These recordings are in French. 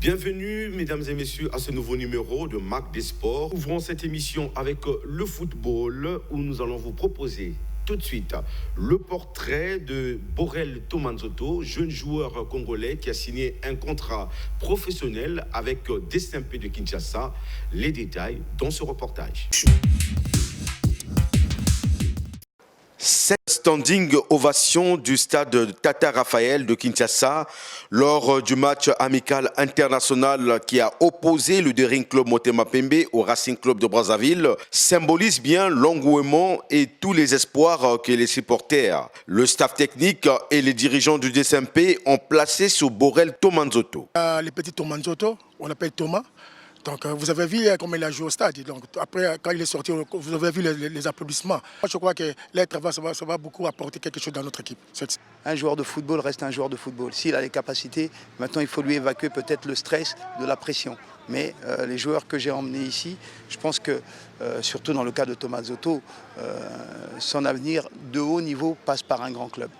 Bienvenue, mesdames et messieurs, à ce nouveau numéro de Marc des Sports. Ouvrons cette émission avec le football, où nous allons vous proposer tout de suite le portrait de Borel Tomanzoto, jeune joueur congolais qui a signé un contrat professionnel avec DSMP de Kinshasa. Les détails dans ce reportage. Cette standing ovation du stade Tata Raphaël de Kinshasa lors du match amical international qui a opposé le Daring Club Motema Pembe au Racing Club de Brazzaville symbolise bien l'engouement et tous les espoirs que les supporters, le staff technique et les dirigeants du DSMP ont placé sur Borel Tomanzoto. Les petits Tomanzoto, on l'appelle Thomas. Donc vous avez vu comment il a joué au stade. Donc après, quand il est sorti, vous avez vu les applaudissements. Moi, je crois que l'être ça va beaucoup apporter quelque chose dans notre équipe. Un joueur de football reste un joueur de football. S'il a les capacités, maintenant il faut lui évacuer peut-être le stress de la pression. Mais les joueurs que j'ai emmenés ici, je pense que, surtout dans le cas de Tomanzoto, son avenir de haut niveau passe par un grand club.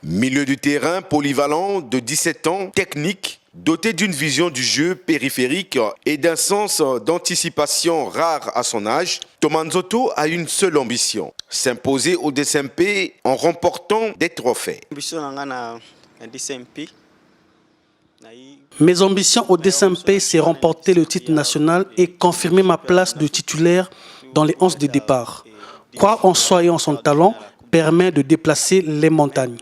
Milieu du terrain, polyvalent, de 17 ans, technique, doté d'une vision du jeu périphérique et d'un sens d'anticipation rare à son âge, Tomanzoto a une seule ambition, s'imposer au DSMP en remportant des trophées. Mes ambitions au DSMP, c'est remporter le titre national et confirmer ma place de titulaire dans les 11 de départ. Croire en soi et en son talent permet de déplacer les montagnes.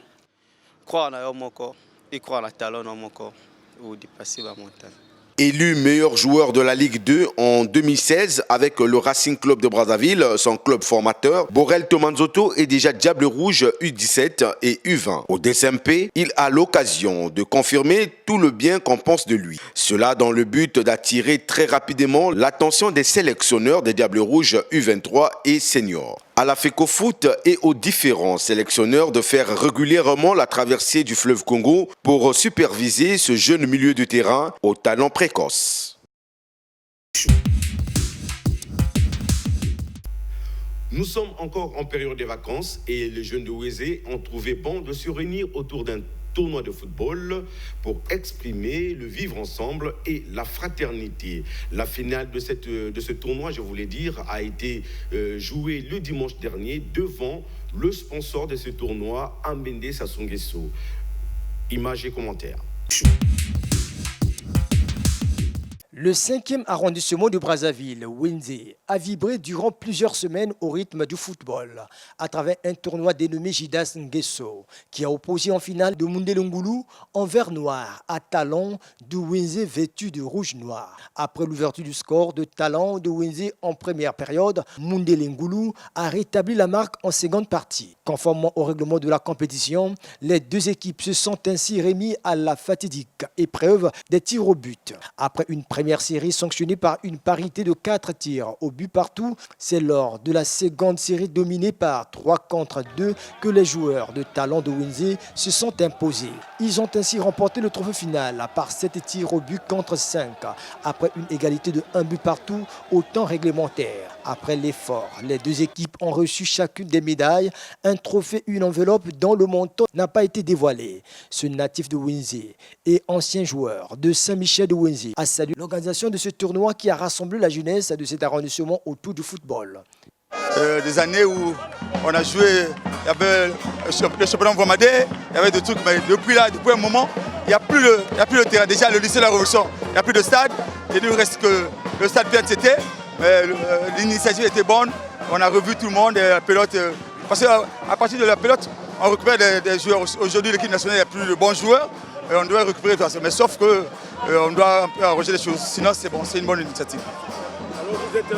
Croire en mon corps et croire en talent dans mon corps ou dépasser la montagne. Élu meilleur joueur de la Ligue 2 en 2016 avec le Racing Club de Brazzaville, son club formateur, Borel Tomanzoto est déjà Diable Rouge U17 et U20. Au DSMP, il a l'occasion de confirmer tout le bien qu'on pense de lui. Cela dans le but d'attirer très rapidement l'attention des sélectionneurs des Diables Rouges U23 et seniors. À la FECOFOOT et aux différents sélectionneurs de faire régulièrement la traversée du fleuve Congo pour superviser ce jeune milieu de terrain au talent précoce. Nous sommes encore en période de vacances et les jeunes de Ouézé ont trouvé bon de se réunir autour d'un tournoi de football pour exprimer le vivre ensemble et la fraternité. La finale de ce tournoi, je voulais dire, a été jouée le dimanche dernier devant le sponsor de ce tournoi, Ambende Sassou Nguesso. Images et commentaires. Le 5e arrondissement de Brazzaville, Wenze, a vibré durant plusieurs semaines au rythme du football à travers un tournoi dénommé Jidas Nguesso qui a opposé en finale de Mundelungulu en vert noir à Talon de Wenze vêtu de rouge noir. Après l'ouverture du score de Talon de Wenze en première période, Mundelungulu a rétabli la marque en seconde partie. Conformément au règlement de la compétition, les deux équipes se sont ainsi remis à la fatidique épreuve des tirs au but. Après une première série sanctionnée par une parité de 4 tirs au but partout, c'est lors de la seconde série dominée par 3 contre 2 que les joueurs de Talon de Wenze se sont imposés. Ils ont ainsi remporté le trophée final par 7 tirs au but contre 5 après une égalité de 1 but partout au temps réglementaire. Après l'effort, les deux équipes ont reçu chacune des médailles, un trophée, une enveloppe dont le montant n'a pas été dévoilé. Ce natif de Wenze et ancien joueur de Saint-Michel de Wenze a salué l'organisation de ce tournoi qui a rassemblé la jeunesse de cet arrondissement autour du football. Des années où on a joué, il y avait le championnat Vomadé, il y avait des trucs, mais depuis un moment, il n'y a plus le terrain. Déjà, le lycée de la Révolution, il n'y a plus de stade. Il ne reste que le stade vient de c'était. L'initiative était bonne, on a revu tout le monde, la pelote, parce qu'à partir de la pelote, on récupère des joueurs. Aujourd'hui, l'équipe nationale, il n'y a plus de bons joueurs, et on doit récupérer tout ça. Mais sauf qu'on doit un peu arranger les choses, sinon c'est bon, c'est une bonne initiative.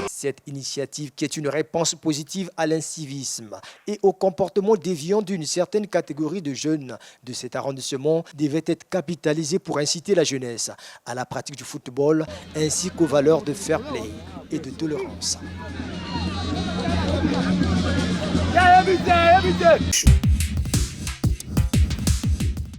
Cette initiative qui est une réponse positive à l'incivisme et au comportement déviant d'une certaine catégorie de jeunes de cet arrondissement devait être capitalisée pour inciter la jeunesse à la pratique du football ainsi qu'aux valeurs de fair play et de tolérance.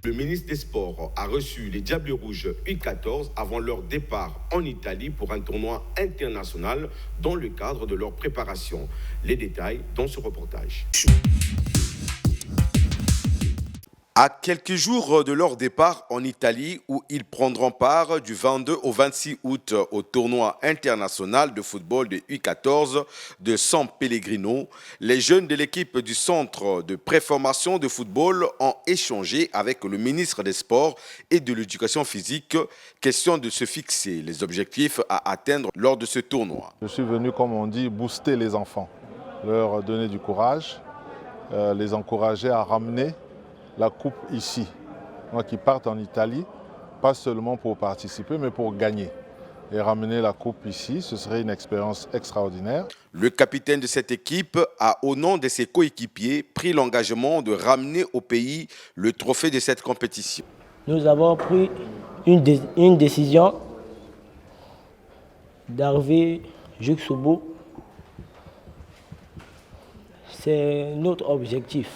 Le ministre des Sports a reçu les Diables Rouges U14 avant leur départ en Italie pour un tournoi international dans le cadre de leur préparation. Les détails dans ce reportage. À quelques jours de leur départ en Italie, où ils prendront part du 22 au 26 août au tournoi international de football de U14 de San Pellegrino, les jeunes de l'équipe du centre de préformation de football ont échangé avec le ministre des Sports et de l'Éducation physique, question de se fixer les objectifs à atteindre lors de ce tournoi. Je suis venu, comme on dit, booster les enfants, leur donner du courage, les encourager à ramener la coupe ici. Donc ils partent en Italie, pas seulement pour participer, mais pour gagner. Et ramener la coupe ici, ce serait une expérience extraordinaire. Le capitaine de cette équipe a, au nom de ses coéquipiers, pris l'engagement de ramener au pays le trophée de cette compétition. Nous avons pris une décision d'arriver jusqu'au bout. C'est notre objectif.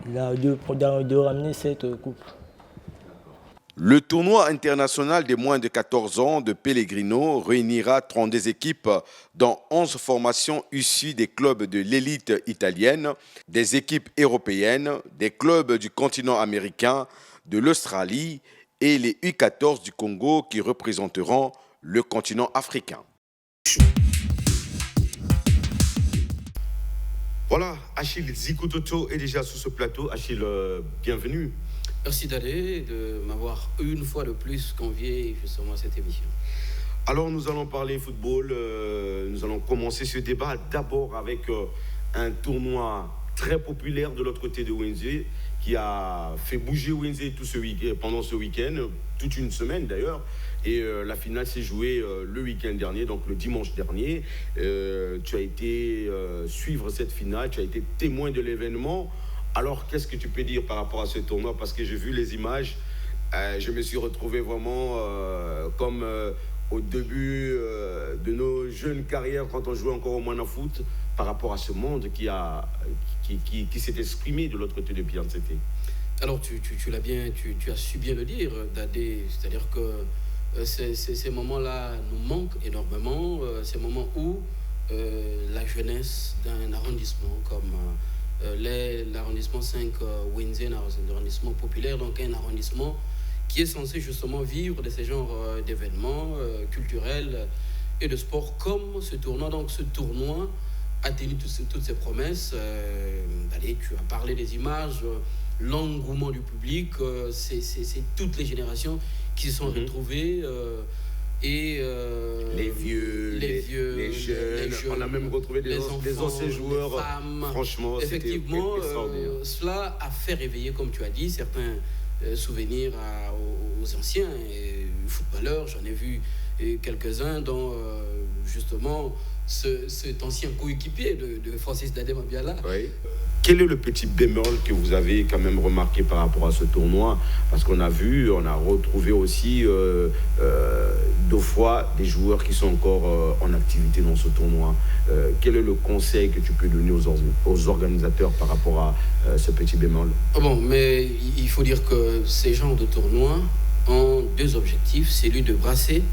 De ramener cette coupe. Le tournoi international des moins de 14 ans de Pellegrino réunira 32 équipes dans 11 formations issues des clubs de l'élite italienne, des équipes européennes, des clubs du continent américain, de l'Australie et les U14 du Congo qui représenteront le continent africain. Voilà, Achille Zikutoto est déjà sur ce plateau. Achille, bienvenue. Merci d'aller, de m'avoir une fois de plus convié justement à cette émission. Alors nous allons parler football, nous allons commencer ce débat d'abord avec un tournoi très populaire de l'autre côté de Windsor qui a fait bouger Windsor pendant ce week-end, toute une semaine d'ailleurs. Et la finale s'est jouée le week-end dernier, donc le dimanche dernier. Tu as été suivre cette finale, tu as été témoin de l'événement. Alors, qu'est-ce que tu peux dire par rapport à ce tournoi? Parce que j'ai vu les images, je me suis retrouvé vraiment comme au début de nos jeunes carrières, quand on jouait encore au Moana Foot, par rapport à ce monde qui s'est exprimé de l'autre côté de Piancete. Alors, tu as su bien le dire, Dadé, c'est-à-dire que ces moments-là nous manquent énormément, ces moments où la jeunesse d'un arrondissement comme l'arrondissement 5 Windsor, un arrondissement populaire, donc un arrondissement qui est censé justement vivre de ces genres d'événements culturels et de sport comme ce tournoi. Donc ce tournoi a tenu toutes ses promesses. Allez, tu as parlé des images, l'engouement du public, c'est toutes les générations qui se sont retrouvées. Les vieux, les jeunes, on a même retrouvé des anciens joueurs, femmes. Franchement, effectivement, cela a fait réveiller, comme tu as dit, certains souvenirs aux anciens footballeurs. J'en ai vu quelques-uns dont justement cet ancien coéquipier de Francis Dadé Mabiala. Oui. Quel est le petit bémol que vous avez quand même remarqué par rapport à ce tournoi? Parce qu'on a retrouvé aussi 2 fois des joueurs qui sont encore en activité dans ce tournoi. Quel est le conseil que tu peux donner aux organisateurs par rapport à ce petit bémol? Bon, mais il faut dire que ces genres de tournois ont 2 objectifs. C'est lui de brasser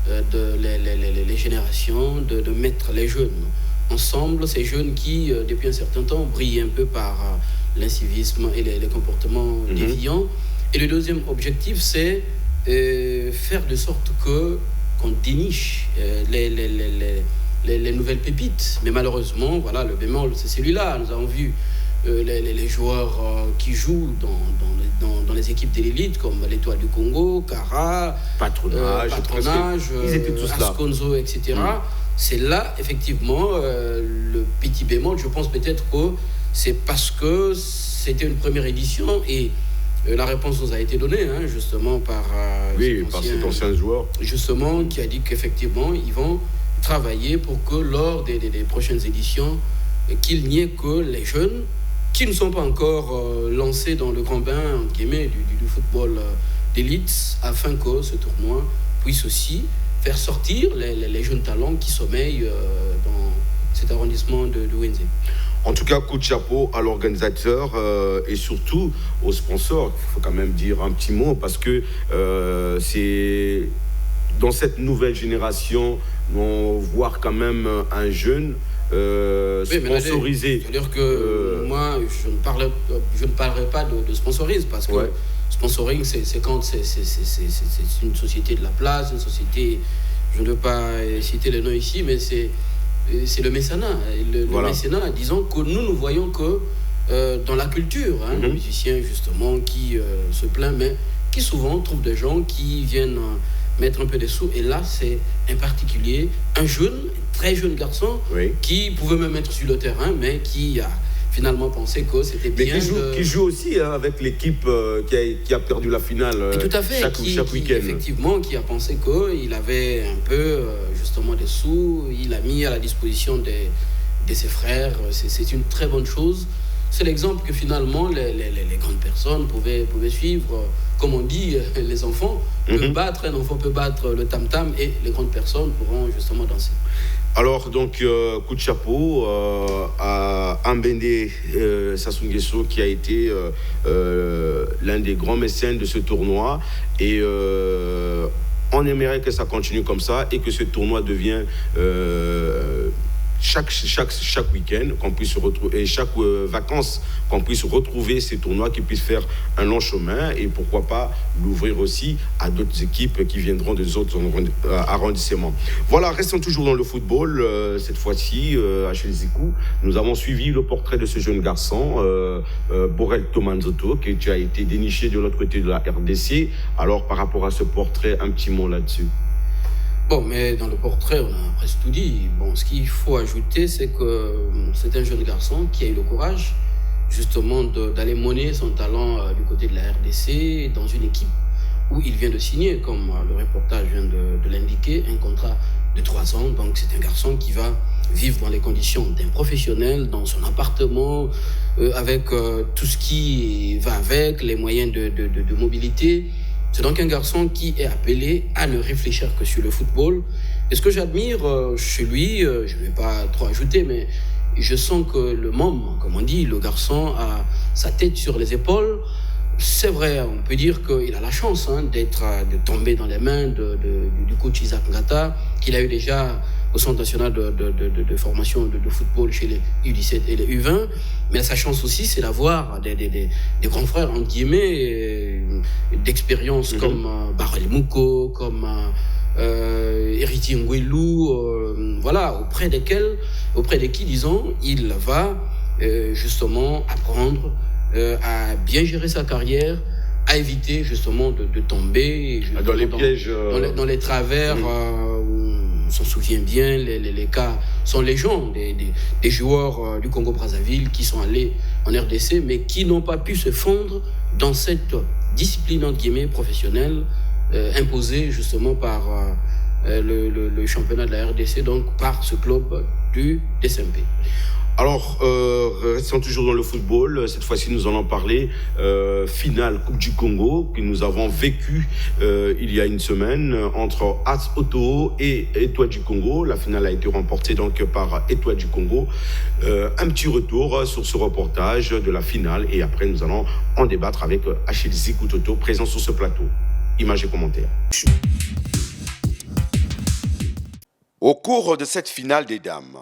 les générations, de mettre les jeunes ensemble, ces jeunes qui, depuis un certain temps, brillent un peu par l'incivisme et les comportements déviants. Et le deuxième objectif, c'est faire de sorte qu'on déniche les nouvelles pépites. Mais malheureusement, voilà, le bémol, c'est celui-là. Nous avons vu les joueurs qui jouent dans les équipes de l'élite, comme l'Étoile du Congo, Kara, Patronage, ils étaient tous là. Asconzo, etc. C'est là, effectivement, le petit bémol. Je pense peut-être que c'est parce que c'était une première édition et la réponse nous a été donnée, justement, par cet ancien joueur. Justement, qui a dit qu'effectivement, ils vont travailler pour que lors des prochaines éditions, qu'il n'y ait que les jeunes qui ne sont pas encore lancés dans le grand bain, entre guillemets, du football d'élite, afin que ce tournoi puisse aussi faire sortir les jeunes talents qui sommeillent dans cet arrondissement de Windsor. En tout cas, coup de chapeau à l'organisateur et surtout aux sponsors. Il faut quand même dire un petit mot parce que c'est dans cette nouvelle génération, on voit quand même un jeune sponsorisé. C'est-à-dire que moi, je ne parlerai pas de sponsorisme parce que sponsoring, c'est quand c'est une société de la place, une société, je ne veux pas citer les noms ici, mais c'est le mécénat. Le mécénat, disons que nous voyons que dans la culture, le musicien justement qui se plaint, mais qui souvent trouve des gens qui viennent mettre un peu des sous. Et là, c'est un particulier, un jeune, très jeune garçon, qui pouvait même être sur le terrain, mais qui a finalement pensé que c'était bien. Qui joue aussi avec l'équipe qui a perdu la finale tout à fait, chaque week-end. Effectivement, qui a pensé qu'il avait un peu justement des sous, il a mis à la disposition de ses frères. C'est une très bonne chose. C'est l'exemple que finalement les grandes personnes pouvaient suivre. Comme on dit, les enfants peuvent battre, un enfant peut battre le tam-tam et les grandes personnes pourront justement danser. Alors, donc, coup de chapeau à Ambende Sassou Nguesso, qui a été l'un des grands mécènes de ce tournoi. Et on aimerait que ça continue comme ça et que ce tournoi devienne chaque week-end, qu'on puisse se retrouver, et chaque vacances, qu'on puisse retrouver ces tournois, qui puissent faire un long chemin, et pourquoi pas l'ouvrir aussi à d'autres équipes qui viendront des autres arrondissements. Voilà, restons toujours dans le football. Cette fois-ci, à Chilizikou, nous avons suivi le portrait de ce jeune garçon, Borel Tomanzoto, qui a été déniché de l'autre côté de la RDC. Alors, par rapport à ce portrait, un petit mot là-dessus. Bon, mais dans le portrait, on a presque tout dit. Bon, ce qu'il faut ajouter, c'est que c'est un jeune garçon qui a eu le courage, justement, d'aller monnayer son talent du côté de la RDC, dans une équipe où il vient de signer, comme le reportage vient de l'indiquer, un contrat de 3 ans. Donc, c'est un garçon qui va vivre dans les conditions d'un professionnel, dans son appartement, avec tout ce qui va avec, les moyens de mobilité. C'est donc un garçon qui est appelé à ne réfléchir que sur le football. Et ce que j'admire chez lui, je ne vais pas trop ajouter, mais je sens que le môme, comme on dit, le garçon a sa tête sur les épaules. C'est vrai, on peut dire qu'il a la chance de tomber dans les mains du coach Isaac Ngata, qu'il a eu déjà au Centre national de formation de football chez les U17 et les U20. Mais sa chance aussi, c'est d'avoir des grands frères, entre guillemets, d'expérience comme Barel Mouko, comme Héritier Ngwelou, voilà, auprès de qui, disons, il va justement apprendre à bien gérer sa carrière, à éviter justement de tomber dans les pièges, dans les travers. On s'en souvient bien, les cas sont légion des joueurs du Congo-Brazzaville qui sont allés en RDC, mais qui n'ont pas pu se fondre dans cette discipline entre guillemets professionnelle imposée justement par le championnat de la RDC, donc par ce club du DSMP. Alors, restons toujours dans le football. Cette fois-ci, nous allons parler finale Coupe du Congo que nous avons vécu il y a une semaine entre AS Otto et Étoile du Congo. La finale a été remportée donc par Étoile du Congo. Un petit retour sur ce reportage de la finale et après nous allons en débattre avec Achille Zikoutoto, présent sur ce plateau. Images et commentaires. Au cours de cette finale des dames,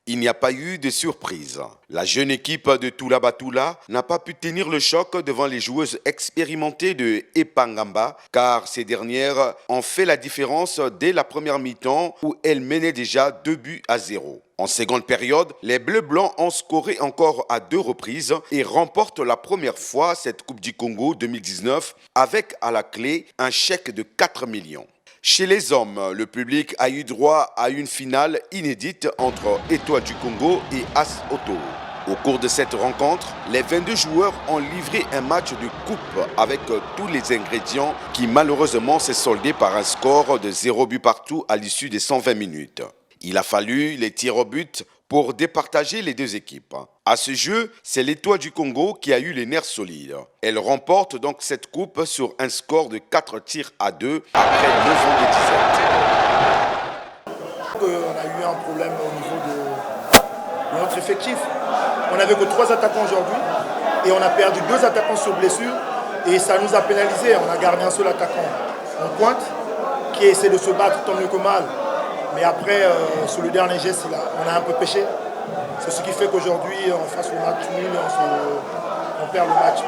il n'y a pas eu de surprise. La jeune équipe de Toula Batula n'a pas pu tenir le choc devant les joueuses expérimentées de Epangamba, car ces dernières ont fait la différence dès la première mi-temps où elles menaient déjà 2-0. En seconde période, les Bleus-Blancs ont scoré encore à 2 reprises et remportent la première fois cette Coupe du Congo 2019 avec à la clé un chèque de 4 millions. Chez les hommes, le public a eu droit à une finale inédite entre Étoile du Congo et AS Otto. Au cours de cette rencontre, les 22 joueurs ont livré un match de coupe avec tous les ingrédients qui malheureusement s'est soldé par un score de 0 but partout à l'issue des 120 minutes. Il a fallu les tirs au but pour départager les deux équipes. À ce jeu, c'est l'Étoile du Congo qui a eu les nerfs solides. Elle remporte donc cette coupe sur un score de 4 tirs à 2 après 9 ans de disette. On a eu un problème au niveau de notre effectif. On n'avait que 3 attaquants aujourd'hui et on a perdu 2 attaquants sur blessure et ça nous a pénalisé. On a gardé un seul attaquant en pointe qui essaie de se battre tant mieux que mal. Mais après, sur le dernier geste, on a un peu pêché. C'est ce qui fait qu'aujourd'hui, on fasse le match nul et on perd le match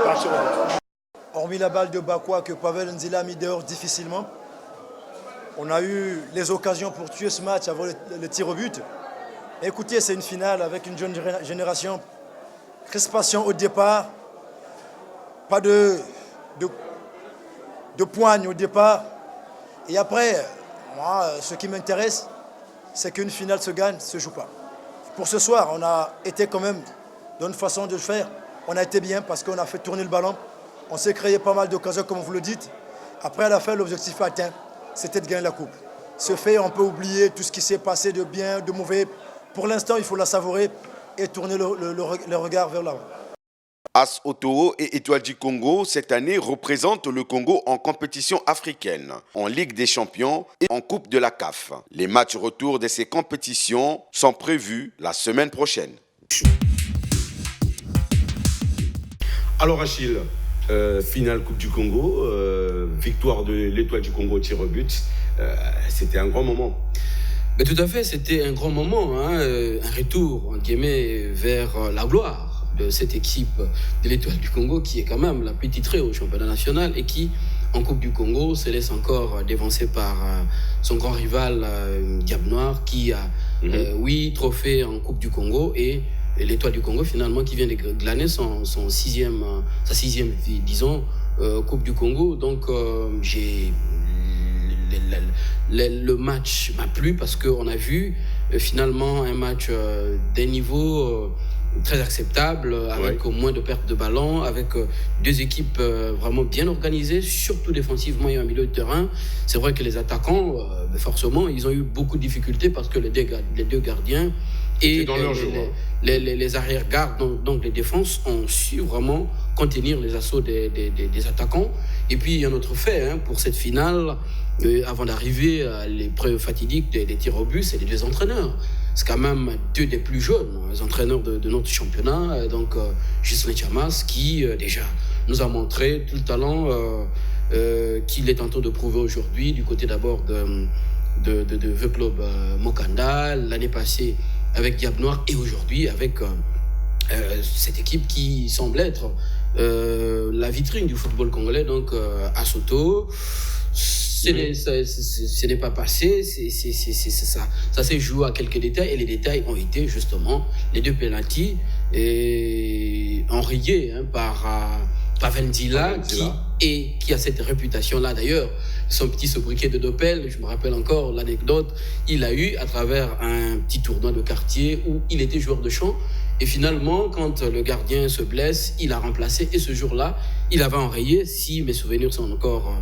par tir au but. Hormis la balle de Bakwa que Pavel Nzila a mis dehors difficilement, on a eu les occasions pour tuer ce match avant le tir au but. Écoutez, c'est une finale avec une jeune génération. Crispation au départ, pas de poigne au départ. Et après, moi, ce qui m'intéresse, c'est qu'une finale se gagne, ne se joue pas. Pour ce soir, on a été quand même dans une façon de faire. On a été bien parce qu'on a fait tourner le ballon. On s'est créé pas mal d'occasions, comme vous le dites. Après, à la fin, l'objectif atteint, c'était de gagner la coupe. Ce fait, on peut oublier tout ce qui s'est passé de bien, de mauvais. Pour l'instant, il faut la savourer et tourner le regard vers l'avant. As Otoro et Étoile du Congo, cette année, représentent le Congo en compétition africaine, en Ligue des Champions et en Coupe de la CAF. Les matchs retour de ces compétitions sont prévus la semaine prochaine. Alors Achille, finale Coupe du Congo, victoire de l'Étoile du Congo au tir au but, c'était un grand moment. Mais tout à fait, c'était un grand moment, hein, un retour, en guillemets, vers la gloire de cette équipe de l'Étoile du Congo qui est quand même la plus titrée au championnat national et qui, en Coupe du Congo, se laisse encore dévancer par son grand rival Diable Noir qui a 8 trophées en Coupe du Congo et l'Étoile du Congo finalement qui vient de glaner sa sixième, disons, Coupe du Congo. Donc le match m'a plu parce qu'on a vu finalement un match d'un niveau très acceptable, avec moins de pertes de ballon, avec deux équipes vraiment bien organisées, surtout défensivement et en milieu de terrain. C'est vrai que les attaquants, forcément, ils ont eu beaucoup de difficultés parce que les deux gardiens et les arrière-gardes, donc les défenses, ont su vraiment contenir les assauts des attaquants. Et puis, il y a un autre fait pour cette finale, avant d'arriver à l'épreuve fatidique des tirs au but, c'est les deux entraîneurs. C'est quand même deux des plus jeunes entraîneurs de notre championnat, donc Ghislain Chamas, qui déjà nous a montré tout le talent qu'il est en train de prouver aujourd'hui, du côté d'abord de The Club Mokanda, l'année passée avec Diable Noir et aujourd'hui avec cette équipe qui semble être la vitrine du football congolais, donc à Soto. Ce n'est pas passé, ça s'est joué à quelques détails et les détails ont été justement les deux pénaltys enrayés par Pavel Nzila qui a cette réputation-là. D'ailleurs, son petit sobriquet de Doppel, je me rappelle encore l'anecdote, il a eu à travers un petit tournoi de quartier où il était joueur de champ. Et finalement, quand le gardien se blesse, il a remplacé. Et ce jour-là, il avait enrayé, si mes souvenirs sont encore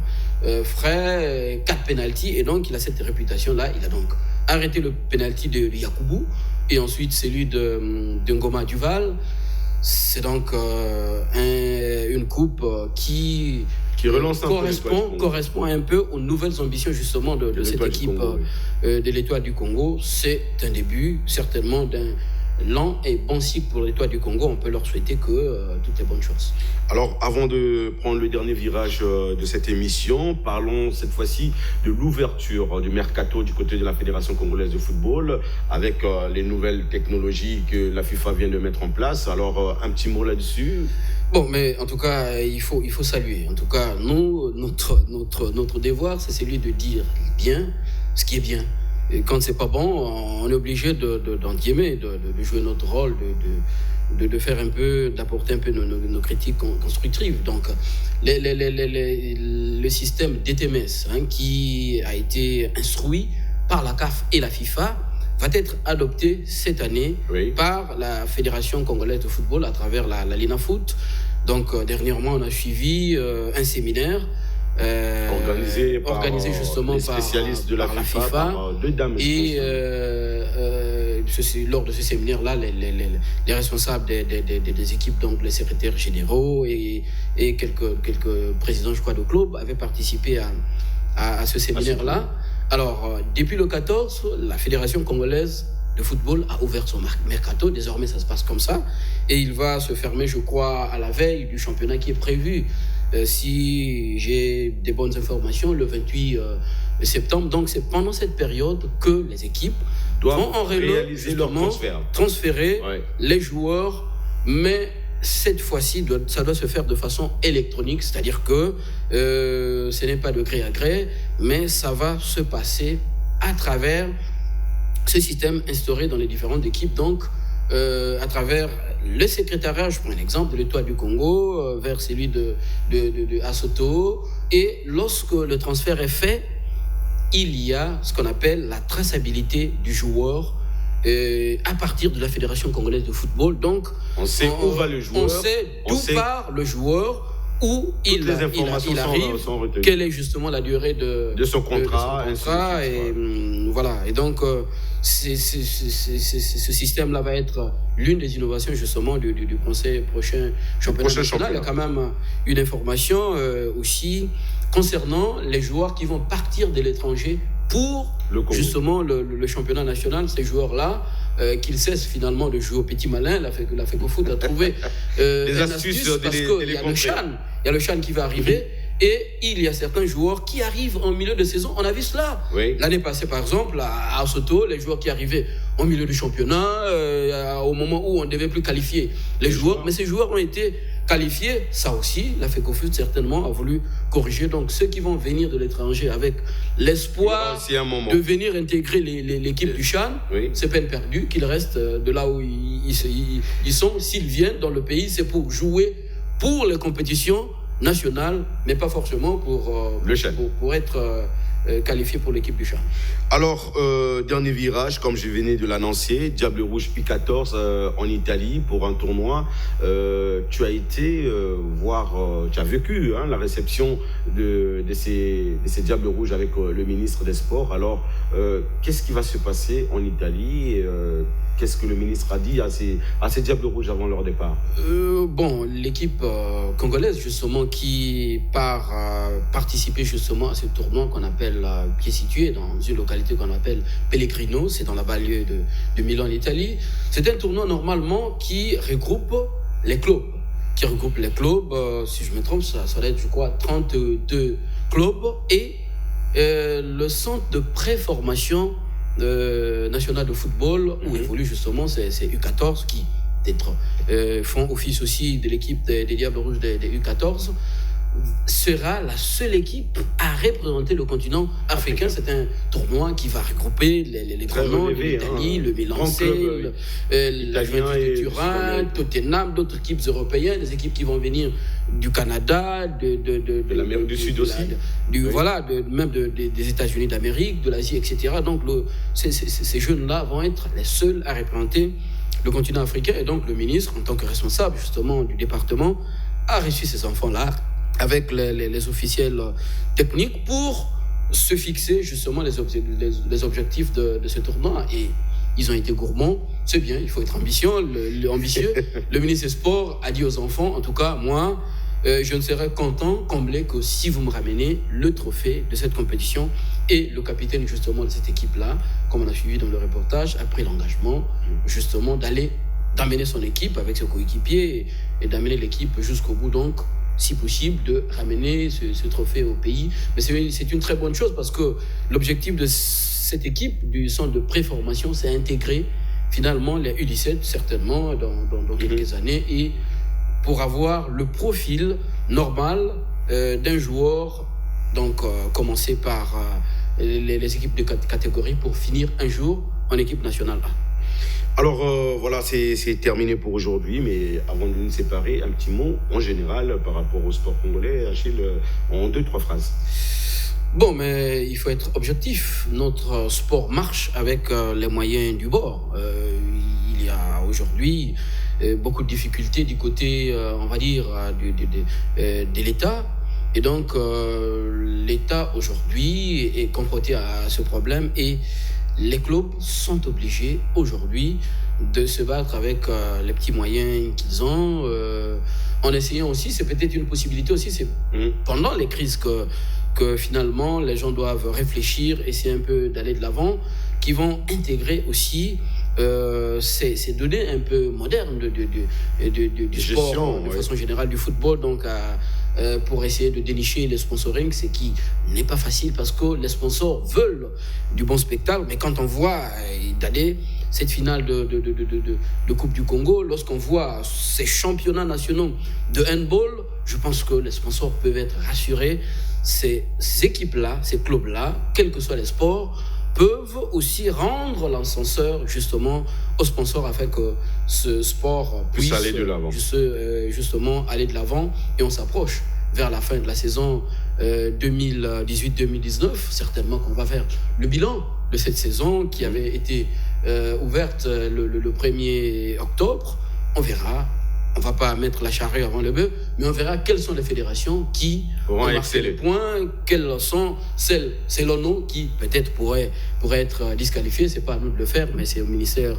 frais, 4 pénaltys. Et donc, il a cette réputation-là. Il a donc arrêté le pénalty de Yakubu et ensuite celui de Ngoma Duval. C'est donc une coupe qui correspond un peu aux nouvelles ambitions justement de cette équipe de l'Étoile du Congo. C'est un début certainement d'un lent et bon cycle pour l'Étoile du Congo. On peut leur souhaiter que toutes les bonnes choses. Alors, avant de prendre le dernier virage de cette émission, parlons cette fois-ci de l'ouverture du mercato du côté de la Fédération congolaise de football, avec les nouvelles technologies que la FIFA vient de mettre en place. Alors, un petit mot là-dessus. Bon, mais en tout cas, il faut saluer. En tout cas, nous, notre devoir, c'est celui de dire bien ce qui est bien. Et quand c'est pas bon, on est obligé de jouer notre rôle, de faire un peu, d'apporter un peu nos critiques constructives. Donc, le système DTMS qui a été instruit par la CAF et la FIFA va être adopté cette année par la Fédération congolaise de football à travers la Linafoot. Donc, dernièrement, on a suivi un séminaire organisé justement les spécialistes de la FIFA, par deux dames. Et lors de ce séminaire-là, les responsables des équipes, donc les secrétaires généraux et quelques présidents, je crois, de club avaient participé à ce séminaire-là. Alors, depuis le 14, la Fédération congolaise de football a ouvert son mercato. Désormais, ça se passe comme ça. Et il va se fermer, je crois, à la veille du championnat qui est prévu. Si j'ai des bonnes informations, le 28 septembre. Donc c'est pendant cette période que les équipes vont en réaliser leur transférer les joueurs, mais cette fois-ci, ça doit se faire de façon électronique, c'est-à-dire que ce n'est pas de gré à gré, mais ça va se passer à travers ce système instauré dans les différentes équipes, donc à travers le secrétariat, je prends un exemple de l'Étoile du Congo, vers celui de Asoto, et lorsque le transfert est fait, il y a ce qu'on appelle la traçabilité du joueur à partir de la Fédération congolaise de football. Donc, on sait où va le joueur, on sait d'où part le joueur, où il arrive, quelle est justement la durée de son contrat, et voilà. Et donc, ce système-là va être l'une des innovations justement du prochain championnat national. Il y a quand même une information aussi concernant les joueurs qui vont partir de l'étranger pour justement le championnat national. Ces joueurs-là, qu'ils cessent finalement de jouer au petit malin. La FECOFOOT a trouvé des astuces parce qu'il y a le CHAN. Il y a le CHAN qui va arriver. Et il y a certains joueurs qui arrivent en milieu de saison. On a vu cela. L'année passée, par exemple, à Soto, les joueurs qui arrivaient en milieu du championnat, au moment où on ne devait plus qualifier les joueurs. Mais ces joueurs ont été qualifiés. Ça aussi, la FECOFOOT certainement a voulu corriger. Donc, ceux qui vont venir de l'étranger avec l'espoir de venir intégrer l'équipe du CHAN, c'est peine perdue, qu'ils restent de là où ils sont. S'ils viennent dans le pays, c'est pour jouer pour les compétitions nationales, mais pas forcément pour être qualifié pour l'équipe du CHAN. Alors, dernier virage, comme je venais de l'annoncer, Diable Rouge U14 en Italie pour un tournoi. Tu as été tu as vécu la réception de ces Diables Rouges avec le ministre des Sports. Alors, qu'est-ce qui va se passer en Italie Qu'est-ce que le ministre a dit à ces Diables Rouges avant leur départ? L'équipe congolaise, justement, qui part participer justement à ce tournoi qui est situé dans une localité qu'on appelle Pellegrino, c'est dans la banlieue de Milan, en Italie. C'est un tournoi normalement qui regroupe les clubs. Si je me trompe, ça doit être, je crois, 32 clubs et le centre de préformation national de football où évolue justement ces U14 qui font office aussi de l'équipe des Diables Rouges des U14 sera la seule équipe à représenter le continent africain. C'est un tournoi qui va regrouper les grands noms de l'Italie, le Milan AC, la Juventus de Turin, Tottenham, d'autres équipes européennes, des équipes qui vont venir du Canada, de l'Amérique du Sud aussi, même des États-Unis d'Amérique, de l'Asie, etc. Donc ces jeunes-là vont être les seuls à représenter le continent africain. Et donc le ministre, en tant que responsable justement du département, a reçu ces enfants-là avec les officiels techniques pour se fixer justement les objectifs de ce tournoi. Et ils ont été gourmands, c'est bien, il faut être ambitieux. Le ministre des Sports a dit aux enfants, en tout cas moi, je ne serai content, comblé que si vous me ramenez le trophée de cette compétition. Et le capitaine justement de cette équipe-là, comme on a suivi dans le reportage, a pris l'engagement justement d'amener son équipe avec ses coéquipiers et d'amener l'équipe jusqu'au bout. Donc, si possible, de ramener ce trophée au pays. Mais c'est une très bonne chose parce que l'objectif de cette équipe du centre de préformation, c'est intégrer finalement les U17 certainement dans quelques années et pour avoir le profil normal d'un joueur, donc commencer par les équipes de catégorie pour finir un jour en équipe nationale A. Alors voilà, c'est terminé pour aujourd'hui, mais avant de nous séparer, un petit mot en général par rapport au sport congolais, Achille, en 2-3 phrases. Mais il faut être objectif. Notre sport marche avec les moyens du bord. Il y a aujourd'hui beaucoup de difficultés du côté, on va dire, de l'État. Et donc, l'État aujourd'hui est confronté à ce problème et les clubs sont obligés aujourd'hui de se battre avec les petits moyens qu'ils ont. En essayant aussi, c'est peut-être une possibilité aussi, c'est pendant les crises que finalement les gens doivent réfléchir, essayer un peu d'aller de l'avant, qui vont intégrer aussi ces données un peu modernes du sport, de façon générale du football, donc pour essayer de dénicher les sponsoring, ce qui n'est pas facile parce que les sponsors veulent du bon spectacle. Mais quand on voit d'aller cette finale de Coupe du Congo, lorsqu'on voit ces championnats nationaux de handball, je pense que les sponsors peuvent être rassurés. Ces équipes-là, ces clubs-là, quels que soient les sports, peuvent aussi rendre l'ascenseur justement aux sponsors afin que ce sport puisse aller de l'avant. Justement aller de l'avant, et on s'approche vers la fin de la saison 2018-2019, certainement qu'on va faire le bilan de cette saison qui avait été ouverte le 1er octobre. On verra. On ne va pas mettre la charrue avant le bœuf, mais on verra quelles sont les fédérations qui ont marqué les points, quelles sont celles, selon nous, qui peut-être pourraient être disqualifiées. Ce n'est pas à nous de le faire, mais c'est au ministère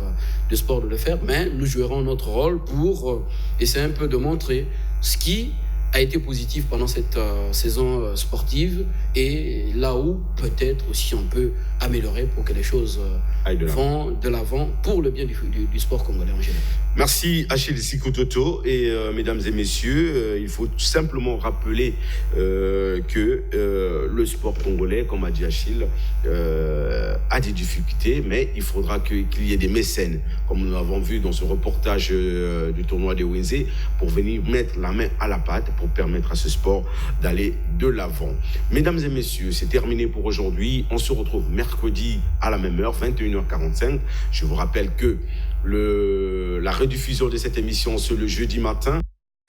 du Sport de le faire. Mais nous jouerons notre rôle pour essayer un peu de montrer ce qui a été positif pendant cette saison sportive et là où peut-être aussi on peut améliorer pour que les choses vont de l'avant pour le bien du sport congolais en général. Merci Achille Sikototo et mesdames et messieurs, il faut simplement rappeler que le sport congolais, comme a dit Achille, a des difficultés, mais il faudra qu'il y ait des mécènes, comme nous l'avons vu dans ce reportage du tournoi de Windsor, pour venir mettre la main à la pâte pour permettre à ce sport d'aller de l'avant. Mesdames et messieurs, c'est terminé pour aujourd'hui. On se retrouve mercredi à la même heure, 21h45. Je vous rappelle que la rediffusion de cette émission, c'est le jeudi matin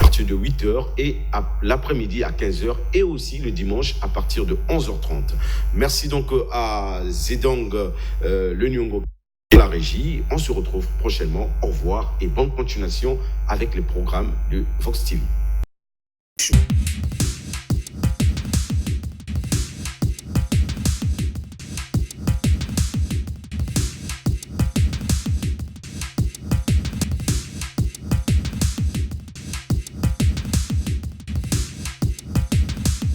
à partir de 8h et l'après-midi à 15h et aussi le dimanche à partir de 11h30. Merci donc à Zedong le Nyongo et la régie. On se retrouve prochainement. Au revoir et bonne continuation avec les programmes de Vox TV.